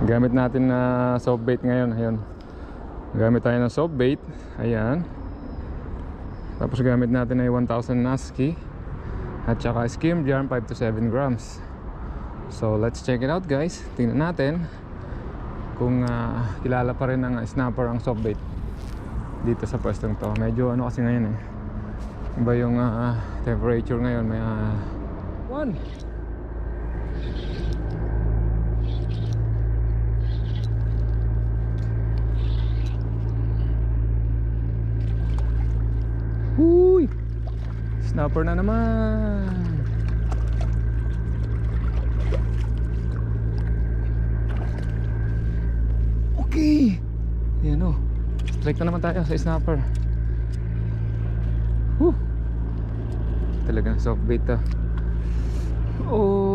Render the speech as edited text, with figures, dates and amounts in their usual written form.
Gamit natin na soft bait ngayon. Ayun. Gamit tayo ng soft bait. Ayan. Tapos gamit natin ay 1000 NASCII. At saka skim jar 5 to 7 grams. So let's check it out guys. Tingnan natin kung kilala pa rin ng snapper ang soft bait dito sa pwestong to. Medyo ano kasi ngayon iba yung temperature ngayon. May one. Uy! Snapper na naman. Okay. Yan o. Strike na naman tayo sa snapper. Talagang soft bait to. Oh.